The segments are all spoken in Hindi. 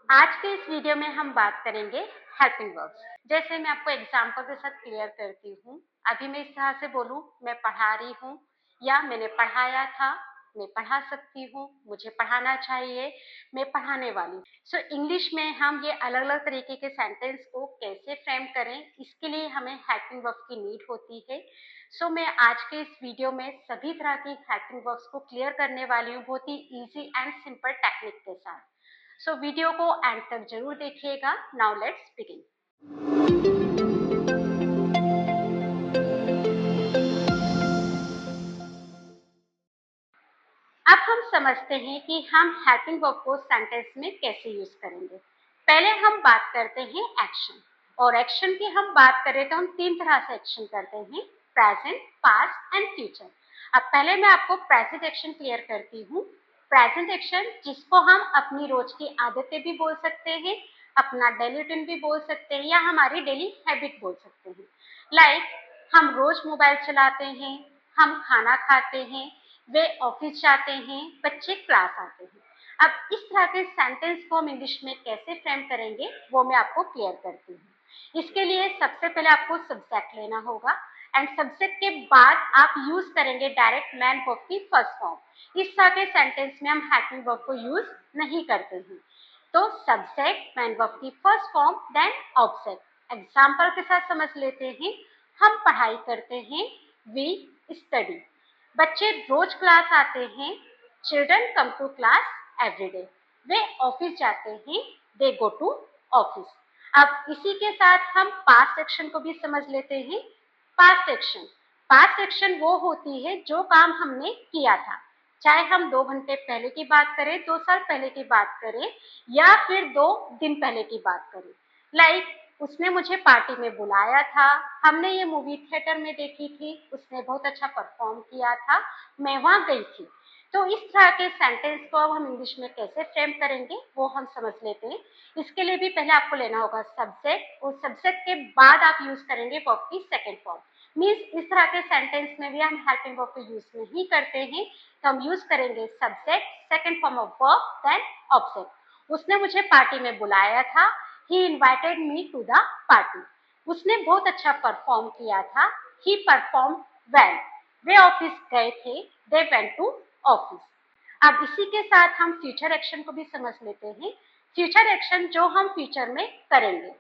आज के इस वीडियो में हम बात करेंगे हेल्पिंग वर्ब्स। जैसे मैं आपको एग्जांपल के साथ क्लियर करती हूँ। अभी मैं इस तरह से बोलूँ, मैं पढ़ा रही हूँ या मैंने पढ़ाया था, मैं पढ़ा सकती हूँ, मुझे पढ़ाना चाहिए, मैं पढ़ाने वाली। सो इंग्लिश में हम ये अलग अलग तरीके के सेंटेंस को कैसे फ्रेम करें, इसके लिए हमें हेल्पिंग वर्ब्स की नीड होती है। सो मैं आज के इस वीडियो में सभी तरह की हेल्पिंग वर्ब्स को क्लियर करने वाली हूँ, बहुत ही ईजी एंड सिंपल टेक्निक के साथ। सो वीडियो को एंड तक जरूर देखिएगा। Now let's begin. अब हम समझते हैं कि हम हेल्पिंग वर्ब को सेंटेंस में कैसे यूज करेंगे। पहले हम बात करते हैं एक्शन, और एक्शन की हम बात करें तो हम तीन तरह से एक्शन करते हैं: प्रेजेंट, पास्ट एंड फ्यूचर। अब पहले मैं आपको प्रेजेंट एक्शन क्लियर करती हूँ। प्रेजेंट एक्शन, जिसको हम अपनी रोज की आदतें भी बोल सकते हैं, अपना डेली रूटीन भी बोल सकते हैं, या हमारी डेली हैबिट बोल सकते हैं। लाइक हम रोज मोबाइल चलाते हैं, हम खाना खाते हैं, वे ऑफिस जाते हैं, बच्चे क्लास आते हैं। अब इस तरह के सेंटेंस को हम इंग्लिश में कैसे फ्रेम करेंगे वो मैं आपको क्लियर करती हूँ। इसके लिए सबसे पहले आपको सब्जेक्ट लेना होगा, एंड सब्जेक्ट के बाद आप यूज करेंगे डायरेक्ट मैन वर्ब की फर्स्ट फॉर्म। इस तरह के सेंटेंस में हम हेल्पिंग वर्ब को यूज नहीं करते हैं। तो सब्जेक्ट, मैन वर्ब की first form, then object. Example के साथ समझ लेते हैं। हम पढ़ाई करते हैं, वी स्टडी। बच्चे रोज क्लास आते हैं, children come to class every day. वे ऑफिस जाते हैं, दे गो टू ऑफिस। अब इसी के साथ हम पास्ट एक्शन को भी समझ लेते हैं। पास्ट एक्शन वो होती है जो काम हमने किया था, चाहे हम 2 घंटे पहले की बात करें, 2 साल पहले की बात करें, या फिर 2 दिन पहले की बात करें। लाइक उसने मुझे पार्टी में बुलाया था, हमने ये मूवी थिएटर में देखी थी, उसने बहुत अच्छा परफॉर्म किया था, मैं वहां गई थी। तो इस तरह के सेंटेंस को अब हम इंग्लिश में कैसे फ्रेम करेंगे वो हम समझ लेते हैं। इसके लिए भी पहले आपको लेना होगा सब्जेक्ट, और सब्जेक्ट के बाद आप यूज करेंगे वर्ब की सेकेंड फॉर्म। मीन्स इस तरह के सेंटेंस में भी हम हेल्पिंग वर्ब को यूज नहीं करते हैं, तो हम यूज करेंगे subject, second form of verb, then object. उसने मुझे पार्टी में बुलाया था, he invited me to the party. उसने बहुत अच्छा परफॉर्म किया था, ही परफॉर्म वेल। वे ऑफिस गए थे, दे वेंट टू ऑफिस। अब इसी के साथ हम फ्यूचर एक्शन को भी समझ लेते हैं। फ्यूचर एक्शन जो हम फ्यूचर में करेंगे: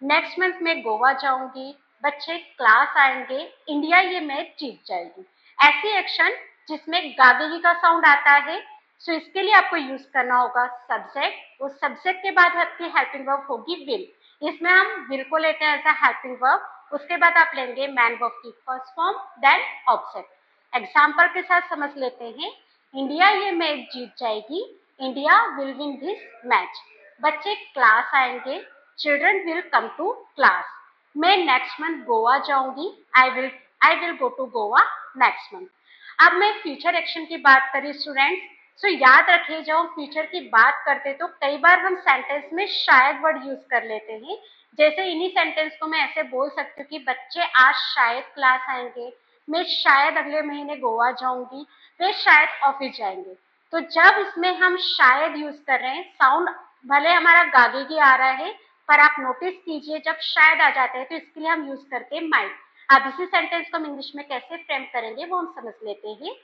नेक्स्ट मंथ में गोवा जाऊंगी, बच्चे क्लास आएंगे, इंडिया ये मैच जीत जाएगी। ऐसी एक्शन जिसमें गागेगी का साउंड आता है। सो इसके लिए आपको यूज करना होगा सब्जेक्ट, उस सब्जेक्ट के बाद आपकी हेल्पिंग वर्ब होगी विल। इसमें हम विल को लेते हैं एज अ हेल्पिंग वर्ब। उसके बाद आप लेंगे मैन वर्ब की first form, then object. Example के साथ समझ लेते हैं। इंडिया ये मैच जीत जाएगी, India will win this match. बच्चे क्लास आएंगे, children will come to class. मैं नेक्स्ट मंथ गोवा जाऊंगी, I will go to Goa next month. अब मैं फ्यूचर एक्शन की बात करी स्टूडेंट्स, सो याद रखिए जब हम फ्यूचर की बात करते तो कई बार हम सेंटेंस में शायद वर्ड यूज कर लेते हैं। जैसे इन्हीं सेंटेंस को मैं ऐसे बोल सकती हूँ कि बच्चे आज शायद क्लास आएंगे, मैं शायद अगले महीने गोवा जाऊंगी, वे शायद ऑफिस जाएंगे। तो जब इसमें हम शायद यूज कर रहे हैं, साउंड भले हमारा गागेगी आ रहा है, पर आप नोटिस कीजिए जब शायद आ जाते हैं तो इसके लिए हम यूज करते हैं माइट। अब इसी सेंटेंस को हम इंग्लिश में कैसे फ्रेम करेंगे वो हम समझ लेते हैं।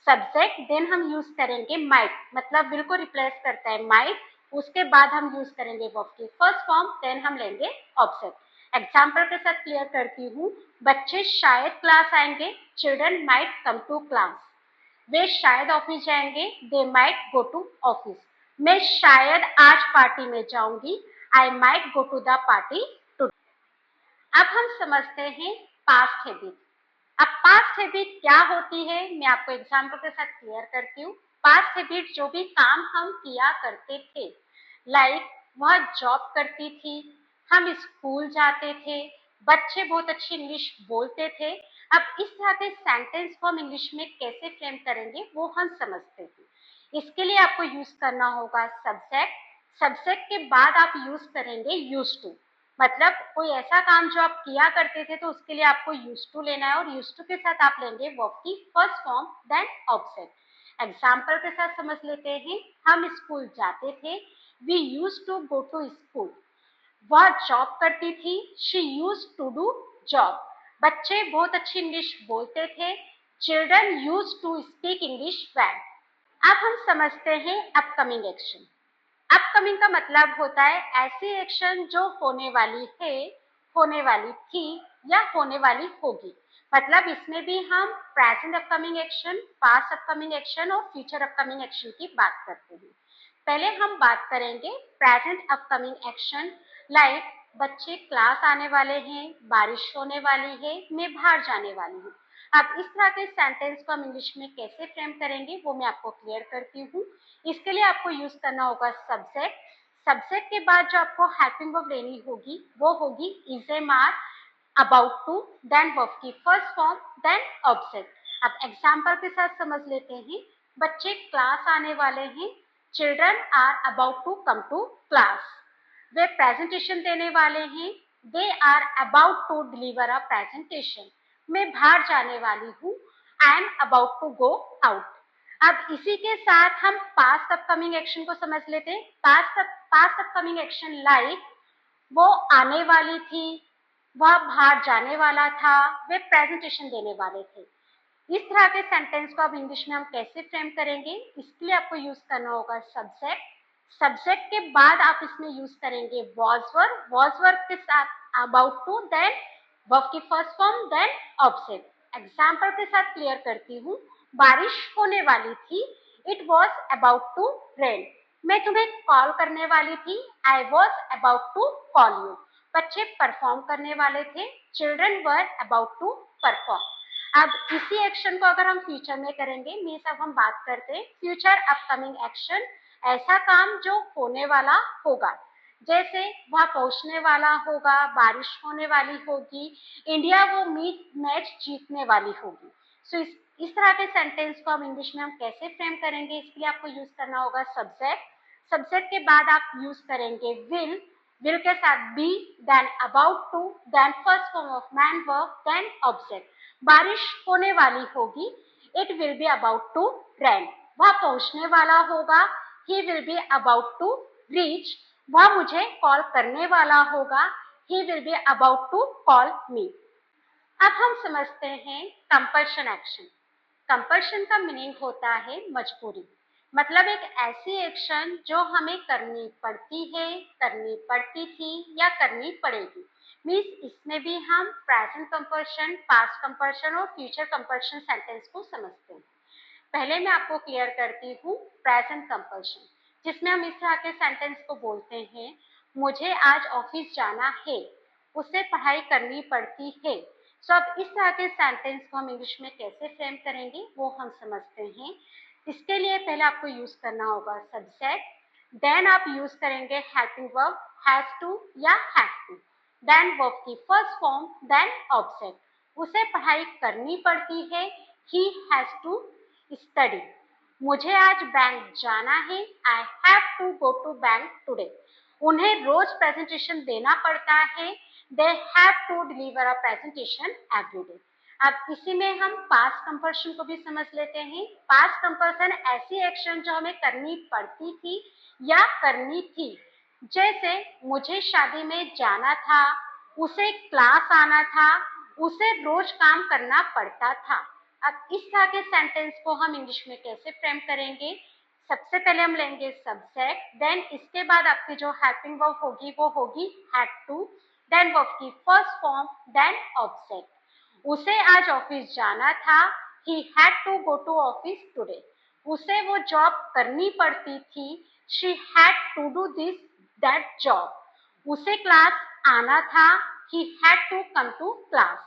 सब्जेक्ट, देन हम यूज करेंगे माइट, मतलब विल को रिप्लेस करता है माइट। उसके बाद हम यूज करेंगे वर्ब की फर्स्ट फॉर्म, देन हम लेंगे ऑब्जेक्ट। एग्जाम्पल के साथ क्लियर करती हूँ। बच्चे शायद क्लास आएंगे, children might come to class. वे शायद ऑफिस जाएंगे, they might go to office. मैं शायद आज पार्टी में जाऊंगी, I might go to the party too. अब हम समझते हैं पास्ट हैबिट। अब पास्ट हैबिट क्या होती है मैं आपको एग्जाम्पल के साथ क्लियर करती हूँ। पास्ट हैबिट जो भी काम हम किया करते थे, लाइक वह जॉब करती थी, हम स्कूल जाते थे, बच्चे बहुत अच्छी इंग्लिश बोलते थे। अब इस तरह के सेंटेंस को हम इंग्लिश में कैसे फ्रेम करेंगे वो हम समझते हैं। इसके लिए आपको यूज करना होगा सब्जेक्ट। सब्जेक्ट के बाद आप यूज करेंगे यूज टू, मतलब कोई ऐसा काम जो आप किया करते थे तो उसके लिए आपको यूज टू लेना है, और यूज टू के साथ आप लेंगे वर्ब की first form, then object. Example के साथ समझ लेते हैं। हम स्कूल जाते थे, we used to go to school. वह जॉब करती थी, she used to do job. बच्चे बहुत अच्छी इंग्लिश बोलते थे, children used to speak English well. अब हम समझते हैं अपकमिंग एक्शन। अपकमिंग का मतलब होता है ऐसी एक्शन जो होने वाली है, होने वाली थी या होने वाली होगी। मतलब इसमें भी हम present upcoming action, past upcoming action और फ्यूचर अपकमिंग एक्शन की बात करते हैं। पहले हम बात करेंगे प्रेजेंट अपकमिंग एक्शन, लाइक बच्चे क्लास आने वाले हैं, बारिश होने वाली है, मैं बाहर जाने वाली हूँ। अब इस तरह के सेंटेंस को हम इंग्लिश में कैसे फ्रेम करेंगे वो मैं आपको क्लियर करती हूँ। इसके लिए आपको यूज करना होगा सब्जेक्ट। सब्जेक्ट के बाद जो आपको हेल्पिंग वर्ब लेनी होगी वो होगी is, am, are, about to, then verb की फर्स्ट फॉर्म, देन ऑब्जेक्ट। अब एग्जाम्पल के साथ समझ लेते हैं। बच्चे क्लास आने वाले हैं, children are about to come to class. वे प्रेजेंटेशन देने वाले हैं, they are about to deliver a presentation. मैं बाहर जाने वाली हूँ, I am about to go out. अब इसी के साथ हम पास्ट अपकमिंग एक्शन को समझ लेते हैं। पास्ट अपकमिंग एक्शन लाइक वो आने वाली थी, वह बाहर जाने वाला था, वे प्रेजेंटेशन देने वाले थे। इस तरह के सेंटेंस को अब इंग्लिश में हम कैसे फ्रेम करेंगे, इसके लिए आपको यूज करना होगा सब्जेक्ट। सब्जेक्ट के बाद आप इसमें यूज करेंगे वॉज वर्ब के साथ अबाउट टू, देन वर्ब की first form, then object. Example के साथ क्लियर करती हूँ। बारिश होने वाली थी, it was about to rain. मैं तुम्हें कॉल करने वाली थी, I was about to call you. बच्चे परफॉर्म करने वाले थे, children were about to perform. अब इसी एक्शन को अगर हम फ्यूचर में करेंगे, मीन्स अब हम बात करते हैं फ्यूचर अपकमिंग एक्शन, ऐसा काम जो होने वाला होगा। जैसे वह पहुंचने वाला होगा, बारिश होने वाली होगी, इंडिया वो मैच जीतने वाली होगी। सो इस तरह के सेंटेंस को हम इंग्लिश में हम कैसे फ्रेम करेंगे, इसके लिए आपको यूज करना होगा सब्जेक्ट। सब्जेक्ट के बाद आप यूज करेंगे विल के साथ be, then about to, then first form of main verb, then object. बारिश होने वाली होगी, it will be about to rain. वह पहुंचने वाला होगा, he will be about to reach. वह मुझे कॉल करने वाला होगा, he will be about to call me. अब हम समझते हैं कंपल्शन एक्शन। कंपल्शन का मीनिंग होता है मजबूरी। मतलब एक ऐसी एक्शन जो हमें करनी पड़ती है, करनी पड़ती थी या करनी पड़ेगी। मीन्स इसमें भी हम प्रेजेंट कंपल्शन, पास्ट कंपल्शन और फ्यूचर कंपल्शन सेंटेंस को समझते हैं। पहले मैं आपको क्लियर करती हूँ प्रेजेंट कंपल्शन, जिसमें हम इस तरह के सेंटेंस को बोलते हैं, मुझे आज ऑफिस जाना है, उसे पढ़ाई करनी पड़ती है। सो अब इस तरह के सेंटेंस को हम इंग्लिश में कैसे फ्रेम करेंगे वो हम समझते हैं। इसके लिए पहले आपको यूज करना होगा सब्जेक्ट, देन आप यूज करेंगे हेल्पिंग वर्ब हैज टू या हैव टू, देन वर्ब की फर्स्ट फॉर्म, देन ऑब्जेक्ट। उसे पढ़ाई करनी पड़ती है, ही हैज टू स्टडी। मुझे आज बैंक जाना है, I have to go to bank today. उन्हें रोज प्रेजेंटेशन देना पड़ता है, they have to deliver a presentation every day. अब इसी में हम पास्ट कंपल्शन को भी समझ लेते हैं। पास्ट कंपल्सन ऐसी एक्शन जो हमें करनी पड़ती थी या करनी थी। जैसे मुझे शादी में जाना था, उसे क्लास आना था, उसे रोज काम करना पड़ता था। अब इस तरह के सेंटेंस को हम इंग्लिश में कैसे फ्रेम करेंगे, सबसे पहले हम लेंगे सब्जेक्ट, देन इसके बाद आपकी जो हेल्पिंग वर्ब होगी वो होगी हैड टू, देन वर्ब की फर्स्ट फॉर्म, देन ऑब्जेक्ट। उसे आज ऑफिस जाना था, he had to go to office today. उसे वो जॉब करनी पड़ती थी, she had to do this that job. उसे क्लास आना था, he had to come to class.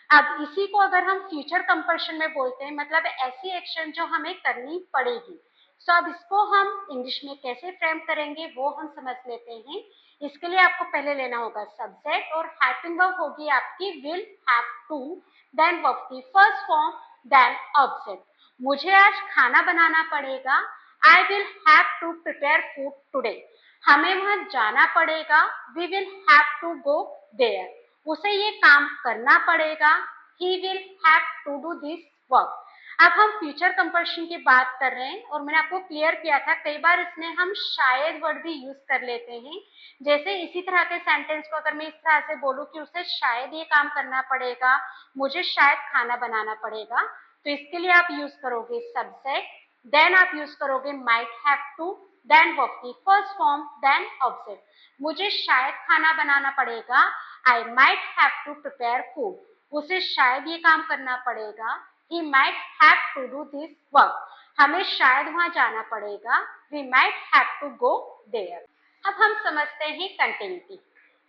अब इसी को अगर हम फ्यूचर कंपल्शन में बोलते हैं, मतलब ऐसी एक्शन जो हमें करनी पड़ेगी। सो अब इसको हम इंग्लिश में कैसे फ्रेम करेंगे वो हम समझ लेते हैं। इसके लिए आपको पहले लेना होगा सब्जेक्ट और हेल्पिंग वर्ब होगी आपकी will, have to, then verb की फर्स्ट फॉर्म, देन ऑब्जेक्ट। मुझे आज खाना बनाना पड़ेगा, I will have to prepare food today. हमें वहां जाना पड़ेगा, we will have to go there. उसे ये काम करना पड़ेगा, he will have to do this work. अब हम फ्यूचर कंपल्शन की बात कर रहे हैं और मैंने आपको क्लियर किया था कई बार इसमें हम शायद वर्ड भी यूज कर लेते हैं। जैसे इसी तरह के सेंटेंस को अगर मैं इस तरह से बोलूं कि उसे शायद ये काम करना पड़ेगा, मुझे शायद खाना बनाना पड़ेगा, तो इसके लिए आप यूज करोगे सब्जेक्ट, देन आप यूज करोगे might have to, then verb की फर्स्ट फॉर्म, देन ऑब्जेक्ट। मुझे शायद खाना बनाना पड़ेगा, I might have to prepare food, उसे शायद ये काम करना पड़ेगा, he might have to do this work, हमें शायद वहां जाना पड़ेगा, we might have to go there। अब हम समझते हैं कंटिन्यूटी।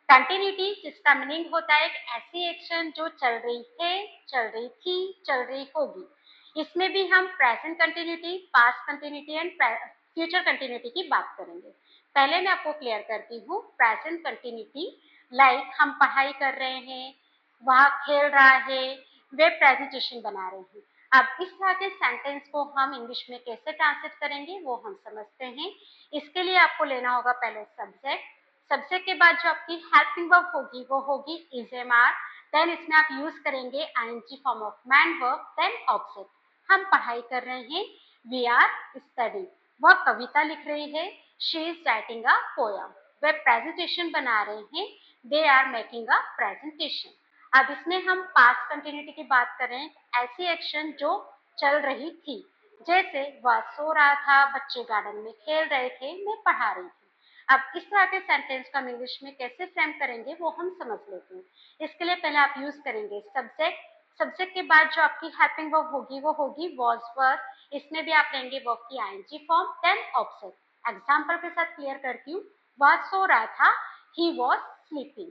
कंटिन्यूटी जिसका मीनिंग होता है एक ऐसी एक्शन जो चल रही है, चल रही थी, चल रही होगी। इसमें भी हम present continuity, past continuity and future continuity की बात करेंगे। पहले मैं आपको क्लियर करती हूँ प्रेजेंट कंटिन्यूटी, लाइक हम पढ़ाई कर रहे हैं, वह खेल रहा है, वे प्रेजेंटेशन बना रहे हैं। अब इस तरह के सेंटेंस को हम इंग्लिश में कैसे ट्रांसलेट करेंगे वो हम समझते हैं। इसके लिए आपको लेना होगा पहले सब्जेक्ट, सब्जेक्ट के बाद जो आपकी हेल्पिंग वर्ब होगी वो होगी इज एम आर, देन इसमें आप यूज करेंगे ING form of main verb, then object. हम पढ़ाई कर रहे हैं, वी आर स्टडी, वह कविता लिख रही है, she is writing a poem, वे प्रेजेंटेशन बना रहे हैं, they are making a presentation. अब इसमें हम पास्ट कंटिन्यूटी की बात करें, ऐसी एक्शन जो चल रही थी, जैसे वह सो रहा था, बच्चे गार्डन में खेल रहे थे, मैं पढ़ा रही थी। अब इस तरह के सेंटेंस का हम इंग्लिश में कैसे फ्रेम करेंगे वो हम समझ लेते हैं। इसके लिए पहले आप यूज करेंगे सब्जेक्ट, सब्जेक्ट के बाद जो आपकी हेल्पिंग वर्ब होगी वो होगी वॉज वर, इसमें भी आप लेंगे वर्ब की ING form, then object. Example के साथ क्लियर करती हूँ, वह सो रहा था, ही वॉज स्लीपिंग,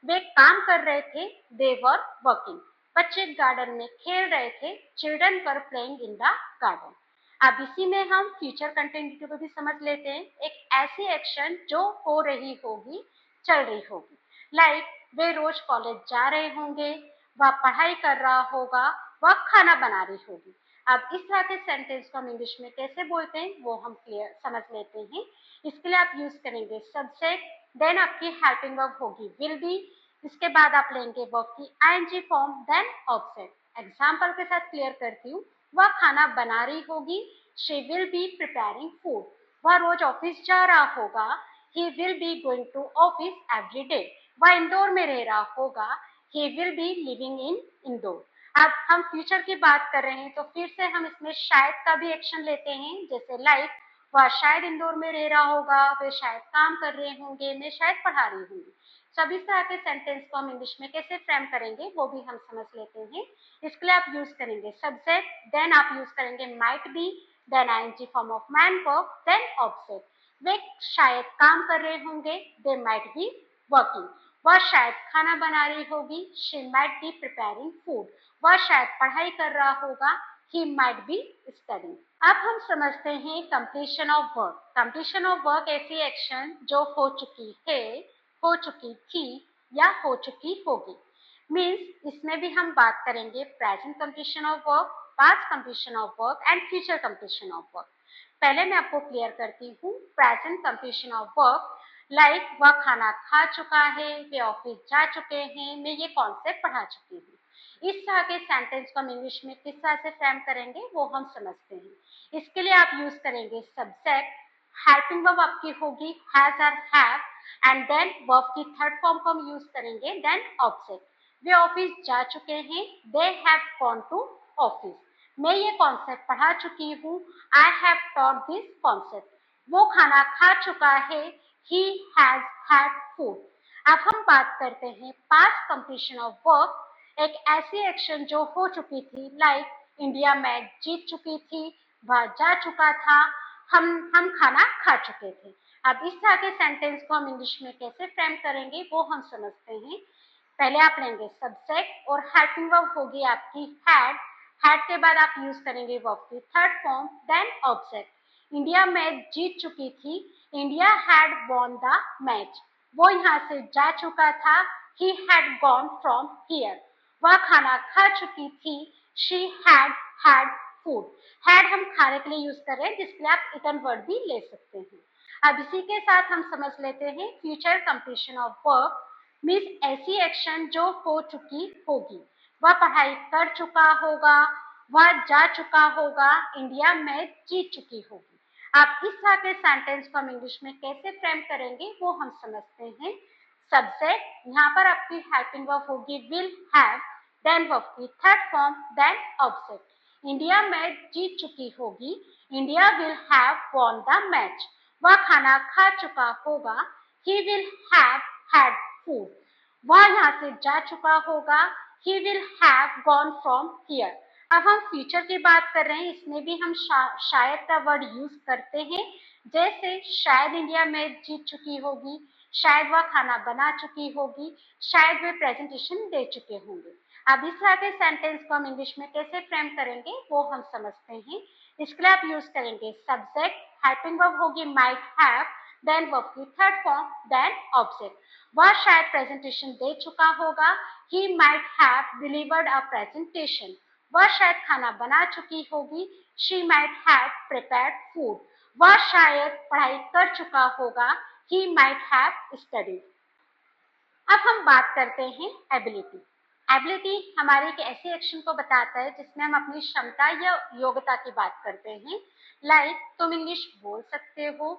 वे काम कर रहे थे, दे वर वर्किंग, बच्चे गार्डन में खेल रहे थे, children were playing in the garden. अब इसी में हम फ्यूचर कंटिन्यूटी को भी समझ लेते हैं, एक ऐसी एक्शन जो हो रही होगी, चल रही होगी, लाइक वे रोज कॉलेज जा रहे होंगे, वह पढ़ाई कर रहा होगा, वह खाना बना रही होगी। अब इस तरह के सेंटेंस को हम इंग्लिश में कैसे बोलते हैं वो हम क्लियर समझ लेते हैं। इसके लिए आप यूज करेंगे सब्जेक्ट, देन आपकी हेल्पिंग वर्ब होगी विल बी, इसके बाद आप लेंगे वर्ब की ING form, then object. Example के साथ क्लियर करती हूँ, वह खाना बना रही होगी, she will be preparing food, वह रोज ऑफिस जा रहा होगा, he will be going to office every day, वह इंदौर में रह रहा होगा, he will be living in Indore. अब हम फ्यूचर की बात कर रहे हैं तो फिर से हम इसमें शायद का भी एक्शन लेते हैं, जैसे लाइक वह शायद इंदौर में रह रहा होगा, वे शायद काम कर रहे होंगे, मैं शायद पढ़ा रही हूँ। सभी तरह के सेंटेंस को हम इंग्लिश में कैसे फ्रेम करेंगे वो भी हम समझ लेते हैं। इसके लिए आप यूज करेंगे सब्जेक्ट, देन आप यूज करेंगे might be, then ING form of main verb, then object. वे शायद काम कर रहे होंगे, दे माइट बी वर्किंग, वह शायद खाना बना रही होगी, she might be preparing food, वह शायद पढ़ाई कर रहा होगा, he might be studying। अब हम समझते हैं completion of work. Completion of work ऐसी एक्शन जो हो चुकी है, हो चुकी थी या हो चुकी होगी। मीन्स इसमें भी हम बात करेंगे present completion of work, past completion of work and future completion of work. पहले मैं आपको क्लियर करती हूँ present completion of work, like वह खाना खा चुका है, वे ऑफिस जा चुके हैं, मैं ये कॉन्सेप्ट पढ़ा चुकी हूँ। इस तरह के सेंटेंस को हम इंग्लिश में किस तरह से फ्रेम करेंगे वो हम समझते हैं। इसके लिए आप यूज करेंगे सब्जेक्ट, हेल्पिंग वर्ब आपकी होगी हैज और हैव, एंड देन वर्ब की थर्ड फॉर्म को हम यूज करेंगे, देन ऑब्जेक्ट। वे ऑफिस जा चुके हैं, they have gone to office, मैं ये कॉन्सेप्ट पढ़ा चुकी हूँ, I have taught this concept. वो खाना खा चुका है, ही हैज हैड फूड। अब हम बात करते हैं पास्ट कंप्लीशन ऑफ वर्क, एक ऐसी एक्शन जो हो चुकी थी, लाइक इंडिया मैच जीत चुकी थी, वह जा चुका था, हम खाना खा चुके थे। अब इस तरह के सेंटेंस को हम इंग्लिश में कैसे फ्रेम करेंगे वो हम समझते हैं। पहले आप लेंगे सब्जेक्ट और हेल्पिंग वर्ब होगी आपकी हैड, हैड के बाद आप यूज करेंगे वर्ब की third form, then object. India match जीत चुकी थी, India had won the match, वो यहाँ से जा चुका था, he had gone from here, वह खाना खा चुकी थी, she had had food। had हम खाने के लिए यूज कर रहे हैं जिसके लिए आप इटन वर्ड भी ले सकते हैं। अब इसी के साथ हम समझ लेते हैं future completion of work, means ऐसी एक्शन जो हो चुकी होगी, वह पढ़ाई कर चुका होगा, वह जा चुका होगा, इंडिया मैच जीत चुकी होगी। अब इस तरह के सेंटेंस को हम इंग्लिश में कैसे फ्रेम करेंगे वो हम समझते हैं। सब्जेक्ट, यहाँ पर आपकी हेल्पिंग वर्ब होगी विल हैव, देन वर्ब की third form, then object. India match जीत चुकी होगी, India will have won the match. वह खाना खा चुका होगा, he will have had food. वह यहाँ से जा चुका होगा, he will have gone from here। अब हम फ्यूचर की बात कर रहे हैं, इसमें भी हम शायद का वर्ड यूज करते हैं। जैसे शायद इंडिया मैच जीत चुकी होगी, शायद वह खाना बना चुकी होगी, शायद वे प्रेजेंटेशन दे चुके होंगे। अब इस तरह के सेंटेंस को हम इंग्लिश में कैसे फ्रेम करेंगे वो हम समझते हैं। इसके लिए आप यूज करेंगे सब्जेक्ट, हेल्पिंग वर्ब होगी माइट हैव, देन वर्ब की थर्ड फॉर्म, देन ऑब्जेक्ट। वह शायद प्रेजेंटेशन दे चुका होगा, he might have delivered a presentation। वह शायद खाना बना चुकी होगी, she might have prepared food। वह शायद पढ़ाई कर चुका होगा, he might have studied। अब हम बात करते हैं एबिलिटी। एबिलिटी हमारे एक ऐसे एक्शन को बताता है जिसमें हम अपनी क्षमता या योग्यता की बात करते हैं। लाइक तुम इंग्लिश बोल सकते हो,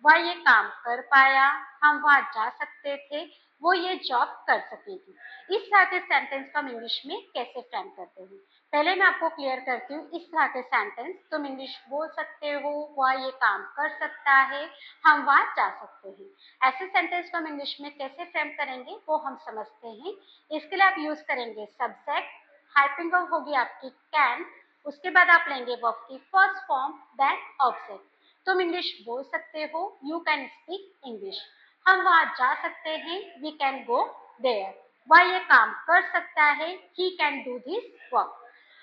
वह ये काम कर पाया, हम वहां जा सकते थे, वो ये जॉब कर सकेगी। इस तरह के सेंटेंस को हम इंग्लिश में कैसे फ्रेम करते हैं, पहले मैं आपको क्लियर करती हूँ। इस तरह के सेंटेंस, तुम इंग्लिश बोल सकते हो, वह ये काम कर सकता है, हम वहां जा सकते हैं। ऐसे सेंटेंस को हम इंग्लिश में कैसे फ्रेम करेंगे वो हम समझते हैं। इसके लिए आप यूज करेंगे सब्जेक्ट, हेल्पिंग वर्ब होगी आपकी कैन, उसके बाद आप लेंगे वर्ब की फर्स्ट फॉर्म, देन ऑब्जेक्ट। तुम इंग्लिश बोल सकते हो, यू कैन स्पीक इंग्लिश। हम वहां जा सकते हैं, वी कैन गो देयर। वह ये काम कर सकता है, he can do this work.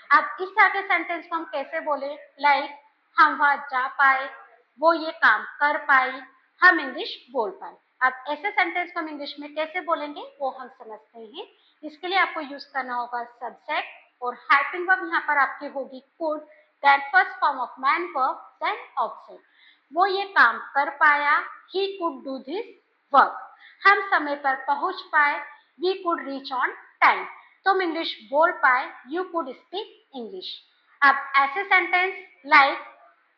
अब इस तरह के सेंटेंस को हम कैसे बोले, लाइक हम वहां जा पाए, वो ये काम कर पाई, हम इंग्लिश बोल पाए। अब ऐसे सेंटेंस को हम इंग्लिश में कैसे बोलेंगे वो हम समझते हैं। इसके लिए आपको यूज करना होगा सब्जेक्ट और हेल्पिंग वर्ब यहाँ पर आपकी होगी could, then first form of main verb, then object. वो ये काम कर पाया, he could do this work. हम समय पर पहुंच पाए, we could reach on time. तुम इंग्लिश बोल पाए, यू कुड स्पीक इंग्लिश। अब ऐसे सेंटेंस लाइक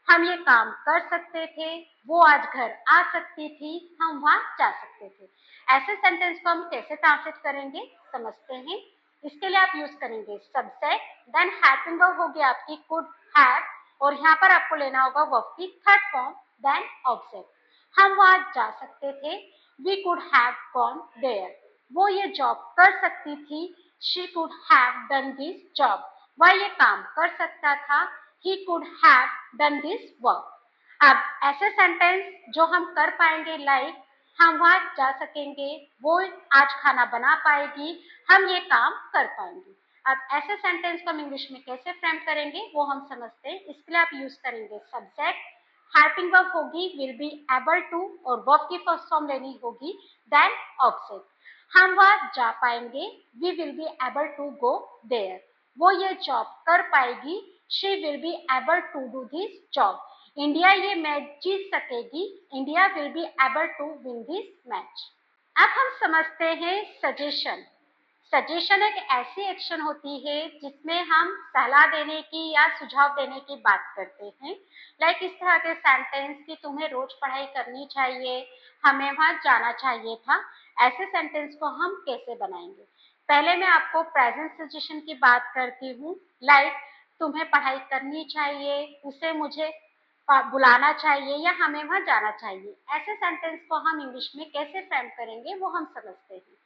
हम ये काम कर सकते थे, वो आज घर आ सकती थी, हम वहां जा सकते थे। ऐसे सेंटेंस को हम कैसे ट्रांसलेट करेंगे समझते हैं। इसके लिए आप यूज करेंगे सब्जेक्ट, देन हेल्पिंग वर्ब होगी आपकी कुड हैव, और यहाँ पर आपको लेना होगा वर्ब की थर्ड फॉर्म, देन ऑब्जेक्ट। हम वहां जा सकते थे, we could have gone there. वो ये जॉब कर सकती थी, she could have done this job. वह ये काम कर सकता था, he could have done this work। अब ऐसे सेंटेंस जो हम कर पाएंगे लाइक हम वहां जा सकेंगे, वो आज खाना बना पाएगी, हम ये काम कर पाएंगे। अब ऐसे सेंटेंस को हम इंग्लिश में कैसे फ्रेम करेंगे वो हम समझते हैं। इसके लिए आप यूज करेंगे सब्जेक्ट, हेल्पिंग वर्ब होगी विल बी एबल टू, और वर्ब की फर्स्ट फॉर्म लेनी होगी देन ऑब्जेक्ट। हम वहां जा पाएंगे, we will be able to go there. वो ये जॉब कर पाएगी, she will be able to do this job। India ये मैच जीत सकेगी, India will be able to win this match। अब हम समझते हैं सजेशन। सजेशन एक ऐसी एक्शन होती है जिसमें हम सलाह देने की या सुझाव देने की बात करते हैं। लाइक इस तरह के सेंटेंस कि तुम्हें रोज पढ़ाई करनी चाहिए, हमें वहां जाना चाहिए था। ऐसे सेंटेंस को हम कैसे बनाएंगे, पहले मैं आपको प्रेजेंट सजेशन की बात करती हूँ। लाइक तुम्हें पढ़ाई करनी चाहिए, उसे मुझे बुलाना चाहिए, या हमें वहां जाना चाहिए। ऐसे सेंटेंस को हम इंग्लिश में कैसे फ्रेम करेंगे वो हम समझते हैं।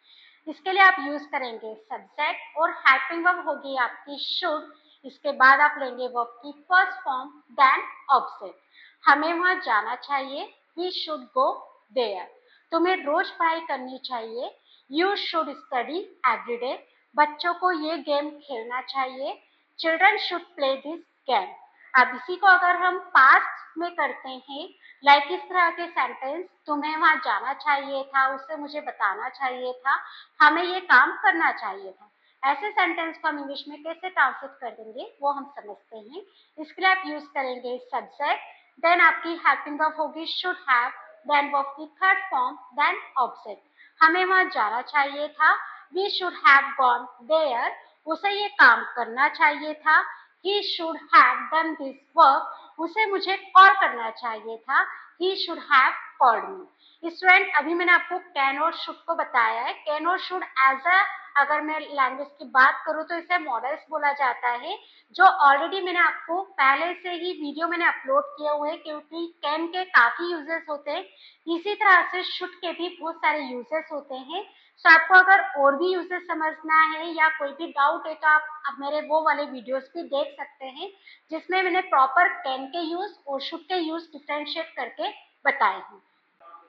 इसके लिए आप यूज करेंगे सब्जेक्ट और हेल्पिंग वर्ब होगी आपकी शुड, इसके बाद आप लेंगे वर्ब की फर्स्ट फॉर्म, देन ऑब्जेक्ट। हमें वहां जाना चाहिए, वी शुड गो देयर। तुम्हें रोज पढ़ाई करनी चाहिए, you should study every day. बच्चों को ये गेम खेलना चाहिए, children should play this game. अब इसी को अगर हम पास्ट में करते हैं, लाइक इस तरह के सेंटेंस, तुम्हें वहां जाना चाहिए था, उसे मुझे बताना चाहिए था, हमें ये काम करना चाहिए था। ऐसे सेंटेंस को हम इंग्लिश में कैसे ट्रांसलेट कर देंगे वो हम समझते हैं। इसके लिए आप यूज करेंगे सब्जेक्ट, देन आपकी हेल्पिंग वर्ब होगी शुड हैव, देन वर्ब की थर्ड फॉर्म, देन ऑब्जेक्ट। हमें वहां जाना चाहिए था, we should have gone there. उसे ये काम करना चाहिए था, he should have done this work, उसे मुझे कॉल करना चाहिए था, he should have called me. Student अभी मैंने आपको कैन और शुड को बताया है. कैन और शुड एज अ अगर मैं लैंग्वेज की बात करूं तो इसे मॉडल्स बोला जाता है, जो ऑलरेडी मैंने आपको पहले से ही वीडियो मैंने अपलोड किए हुए हैं, क्योंकि कैन के काफी यूजेस होते हैं. इसी तरह से शुड के भी बहुत सारे यूजेस होते हैं. तो आपको अगर और भी यूजेस समझना है या कोई भी डाउट है तो आप मेरे वो वाले वीडियोस भी देख सकते हैं, जिसमें मैंने प्रॉपर कैन के यूज और शुड के यूज डिफरेंशिएट करके बताए हैं.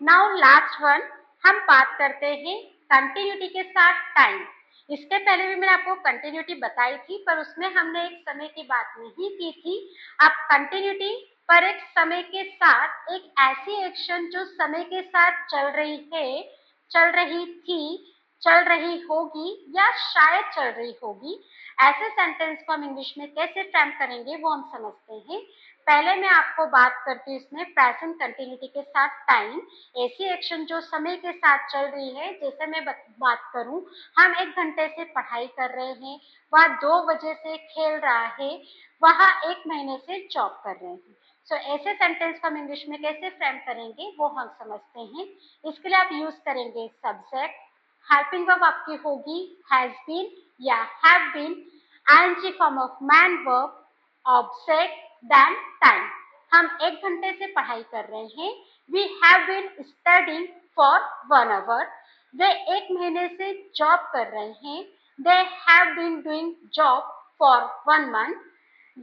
नाउ लास्ट वन, हम बात करते हैं कंटिन्यूटी के साथ टाइम. इसके पहले भी मैंने आपको कंटिन्यूटी बताई थी, पर उसमें हमने एक समय की बात नहीं की थी. अब कंटिन्यूटी पर एक समय के साथ एक ऐसी एक्शन जो समय के साथ चल रही है, चल रही थी, चल रही होगी या शायद चल रही होगी, ऐसे सेंटेंस को हम इंग्लिश में कैसे फ्रेम करेंगे वो हम समझते हैं. पहले मैं आपको बात करती हूँ इसमें प्रेजेंट कंटिन्यूटी के साथ टाइम. ऐसी एक्शन जो समय के साथ चल रही है, जैसे मैं बात करूं, हम 1 घंटे से पढ़ाई कर रहे हैं, वह 2 बजे से खेल रहा है, वह 1 महीने से जॉब कर रहे हैं. सो ऐसे सेंटेंस को हम इंग्लिश में कैसे फ्रेम करेंगे वो हम समझते हैं. इसके लिए आप यूज करेंगे सब्जेक्ट, हेल्पिंग वर्ब आपकी होगी हैज बीन या have been, ING form of main verb, object, then time. हम 1 घंटे से पढ़ाई कर रहे हैं. We have been studying for 1 hour. वे 1 महीने से जॉब कर रहे हैं. They have been doing job for 1 month.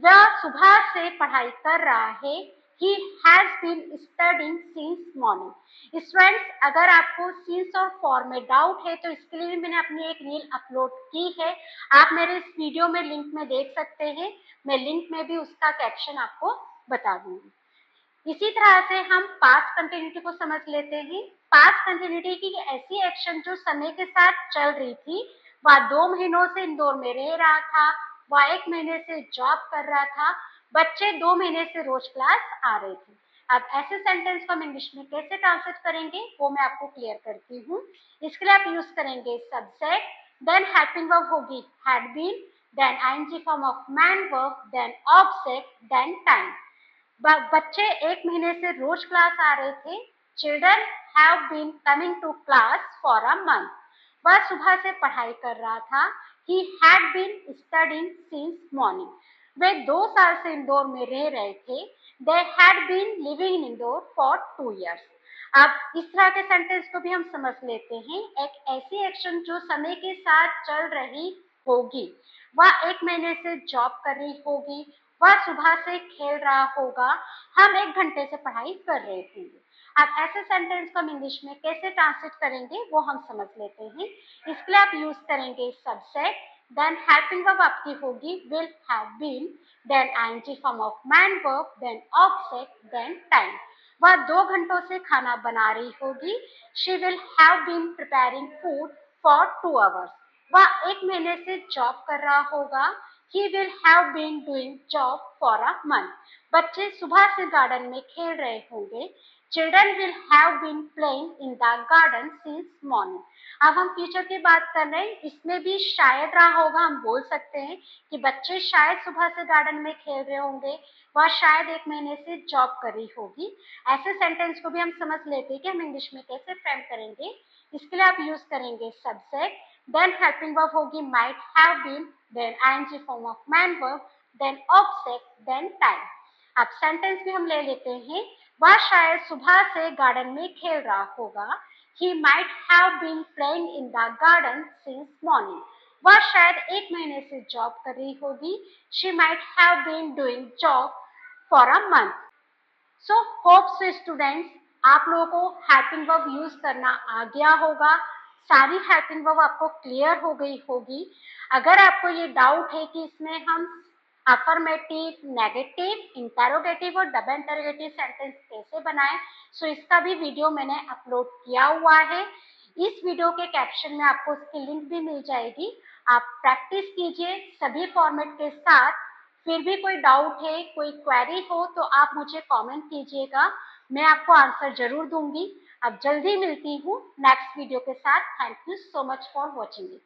वह सुबह से पढ़ाई कर रहा है. He has been studying since morning. Students, अगर आपको since और for में डाउट है तो इसके लिए भी मैंने अपनी एक रील अपलोड की है. आप मेरे इस वीडियो में लिंक में देख सकते हैं. मैं लिंक में भी उसका कैप्शन आपको बता दूंगी. इसी तरह से हम पास्ट कंटिन्यूटी को समझ लेते हैं. पास्ट कंटिन्यूटी की ऐसी एक्शन जो समय के साथ चल रही थी. वह 2 महीनों से इंदौर में रह रहा था, वह 1 महीने से जॉब कर रहा था, बच्चे 2 महीने से रोज क्लास आ रहे थे. अब ऐसे सेंटेंस को हम इंग्लिश में कैसे ट्रांसलेट करेंगे वो मैं आपको क्लियर करती हूँ. इसके लिए आप यूज करेंगे सब्जेक्ट, देन हेल्पिंग वर्ब होगी had been, then ING form of main verb, then object, then time. बच्चे 1 महीने से रोज क्लास आ रहे थे. Children have been coming to class for a month. वह सुबह से पढ़ाई कर रहा था. He had been studying since morning. वे 2 साल से इंदौर में रह रहे थे. They had been living in Indore for 2 years. अब इस तरह के सेंटेंस को भी हम समझ लेते हैं. एक ऐसी एक्शन जो समय के साथ चल रही होगी. वह 1 महीने से जॉब कर रही होगी, वह सुबह से खेल रहा होगा, हम 1 घंटे से पढ़ाई कर रहे थे. अब ऐसे सेंटेंस को हम इंग्लिश में कैसे ट्रांसलेट करेंगे वो हम समझ लेते हैं. इसके लिए आप यूज करेंगे सब्जेक्ट, देन हेल्पिंग वर्ब आपकी होगी will have been, then ING form of main verb, then object, then time. वह 2 घंटों से खाना बना रही होगी. She will have been preparing food for 2 hours. वह 1 महीने से जॉब कर रहा होगा. He will have been doing job for a month. बच्चे सुबह से गार्डन में खेल रहे होंगे. Children will have been playing in the garden since morning. अब हम फ्यूचर की बात कर रहे हैं. इसमें भी शायद रहा होगा. हम बोल सकते हैं कि बच्चे शायद सुबह से गार्डन में खेल रहे होंगे, वह शायद 1 महीने से जॉब कर रही होगी. ऐसे सेंटेंस को भी हम समझ लेते हैं कि हम इंग्लिश में कैसे फ्रेम करेंगे. इसके लिए आप यूज करेंगे सब्जेक्ट, देन हेल्पिंग वर्ब होगी might have been, then ing form of man verb, then object, then time. अब सेंटेंस भी हम ले लेते हैं. वह शायद सुबह से गार्डन में खेल रहा होगा. He might have been playing in the garden since morning. वह शायद 1 महीने से जॉब कर रही होगी. She might have been doing job for a month. So hope so students, आप लोगों को हेल्पिंग वर्ब यूज करना आ गया होगा. सारी हेल्पिंग वर्ब आपको क्लियर हो गई होगी. अगर आपको ये डाउट है कि इसमें हम अफर्मेटिव, नेगेटिव, इंटरोगेटिव और डबल इंटरोगेटिव सेंटेंस कैसे बनाएं, सो इसका भी वीडियो मैंने अपलोड किया हुआ है. इस वीडियो के कैप्शन में आपको इसकी लिंक भी मिल जाएगी. आप प्रैक्टिस कीजिए सभी फॉर्मेट के साथ. फिर भी कोई डाउट है, कोई क्वेरी हो तो आप मुझे कमेंट कीजिएगा. मैं आपको आंसर जरूर दूंगी. अब जल्दी मिलती हूँ नेक्स्ट वीडियो के साथ. Thank you so much for watching it.